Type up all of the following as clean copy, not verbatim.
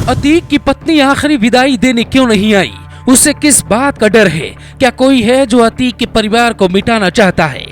अतीक की पत्नी आखिरी विदाई देने क्यों नहीं आई? उसे किस बात का डर है? क्या कोई है जो अतीक के परिवार को मिटाना चाहता है?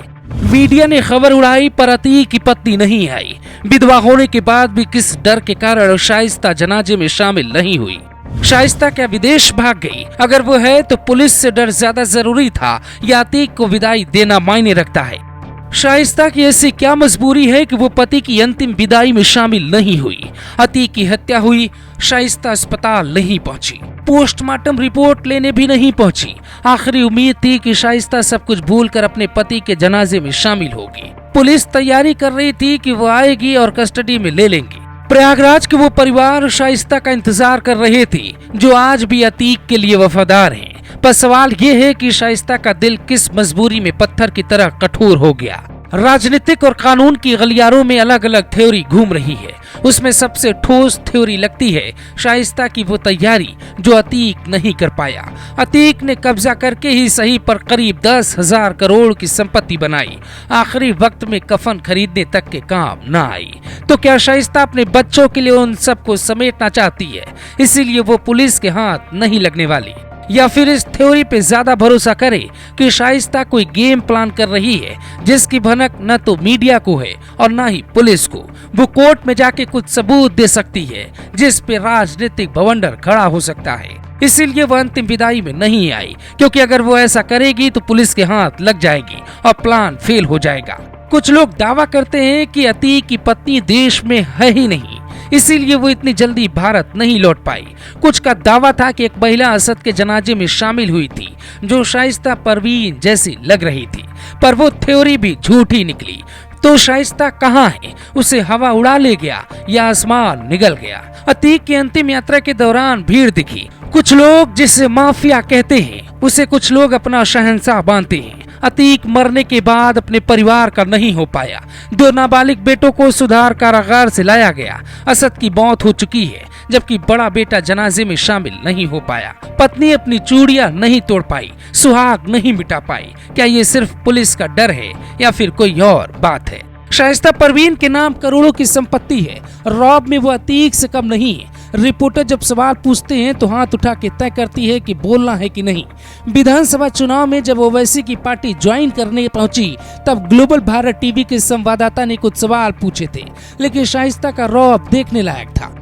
मीडिया ने खबर उड़ाई पर अतीक की पत्नी नहीं आई। विधवा होने के बाद भी किस डर के कारण शाइस्ता जनाजे में शामिल नहीं हुई? शाइस्ता क्या विदेश भाग गई? अगर वो है तो पुलिस से डर ज्यादा जरूरी था या अतीक को विदाई देना मायने रखता है? शाइस्ता की ऐसी क्या मजबूरी है कि वो पति की अंतिम विदाई में शामिल नहीं हुई? अतीक की हत्या हुई, शाइस्ता अस्पताल नहीं पहुंची, पोस्टमार्टम रिपोर्ट लेने भी नहीं पहुंची। आखिरी उम्मीद थी कि शाइस्ता सब कुछ भूलकर अपने पति के जनाजे में शामिल होगी। पुलिस तैयारी कर रही थी कि वो आएगी और कस्टडी में ले लेंगी। प्रयागराज के वो परिवार शाइस्ता का इंतजार कर रहे थे, जो आज भी अतीक के लिए वफादार हैं। पर सवाल ये है कि शाइस्ता का दिल किस मजबूरी में पत्थर की तरह कठोर हो गया? राजनीतिक और कानून की गलियारों में अलग अलग थ्योरी घूम रही है। उसमें सबसे ठोस थ्योरी लगती है शाइस्ता की वो तैयारी जो अतीक नहीं कर पाया। अतीक ने कब्जा करके ही सही पर करीब 10,000 करोड़ की संपत्ति बनाई। आखिरी वक्त में कफन खरीदने तक के काम न आई। तो क्या शाइस्ता अपने बच्चों के लिए उन सबको समेटना चाहती है, इसीलिए वो पुलिस के हाथ नहीं लगने वाली? या फिर इस थ्योरी पे ज्यादा भरोसा करे कि शाइस्ता कोई गेम प्लान कर रही है जिसकी भनक न तो मीडिया को है और न ही पुलिस को? वो कोर्ट में जाके कुछ सबूत दे सकती है जिस पे राजनीतिक बवंडर खड़ा हो सकता है। इसीलिए वो अंतिम विदाई में नहीं आई, क्योंकि अगर वो ऐसा करेगी तो पुलिस के हाथ लग जाएगी और प्लान फेल हो जाएगा। कुछ लोग दावा करते हैं कि अतीक की पत्नी देश में है ही नहीं, इसीलिए वो इतनी जल्दी भारत नहीं लौट पाई। कुछ का दावा था कि एक महिला असद के जनाजे में शामिल हुई थी जो शाइस्ता परवीन जैसी लग रही थी, पर वो थ्योरी भी झूठी निकली। तो शाइस्ता कहाँ है? उसे हवा उड़ा ले गया या आसमान निगल गया? अतीक की अंतिम यात्रा के दौरान भीड़ दिखी। कुछ लोग जिसे माफिया कहते हैं उसे कुछ लोग अपना शहंशाह मानते हैं। अतीक मरने के बाद अपने परिवार का नहीं हो पाया। 2 नाबालिग बेटों को सुधार कारागार से लाया गया। असद की मौत हो चुकी है, जबकि बड़ा बेटा जनाजे में शामिल नहीं हो पाया। पत्नी अपनी चूड़ियां नहीं तोड़ पाई, सुहाग नहीं मिटा पाई। क्या ये सिर्फ पुलिस का डर है या फिर कोई और बात है? शाइस्ता परवीन के नाम करोड़ों की संपत्ति है। रौब में वो अतीक से कम नहीं है। रिपोर्टर जब सवाल पूछते हैं तो हाथ उठा के तय करती है कि बोलना है कि नहीं। विधानसभा चुनाव में जब ओवैसी की पार्टी ज्वाइन करने पहुंची तब ग्लोबल भारत टीवी के संवाददाता ने कुछ सवाल पूछे थे, लेकिन शाइस्ता का रौब देखने लायक था।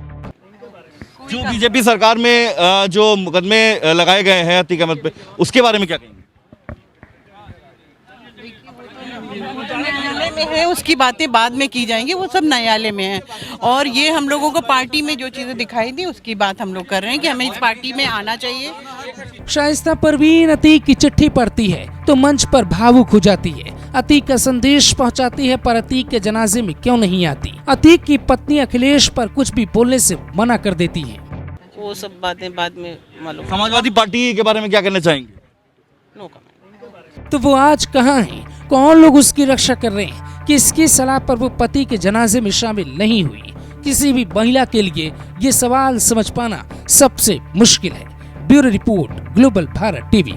जो बीजेपी सरकार में जो मुकदमे लगाए गए हैं अतीक अहमद पे, उसके बारे में क्या कहेंगे? न्यायालय में है, उसकी बातें बाद में की जाएंगी, वो सब न्यायालय में है। और ये हम लोगों को पार्टी में जो चीजें दिखाई दी उसकी बात हम लोग कर रहे हैं कि हमें इस पार्टी में आना चाहिए। शाइस्ता परवीन अतीक की चिट्ठी पढ़ती है तो मंच पर भावुक हो जाती है। अतीक का संदेश पहुंचाती है पर अतीक के जनाजे में क्यों नहीं आती? अतीक की पत्नी अखिलेश पर कुछ भी बोलने से मना कर देती है। वो सब बातें बाद में मालूम। समाजवादी पार्टी के बारे में क्या कहना चाहेंगे? No comment. तो वो आज कहाँ है? कौन लोग उसकी रक्षा कर रहे हैं? किसकी सलाह पर वो पति के जनाजे में शामिल नहीं हुई? किसी भी महिला के लिए ये सवाल समझ पाना सबसे मुश्किल है। Bureau report, global Bharat TV.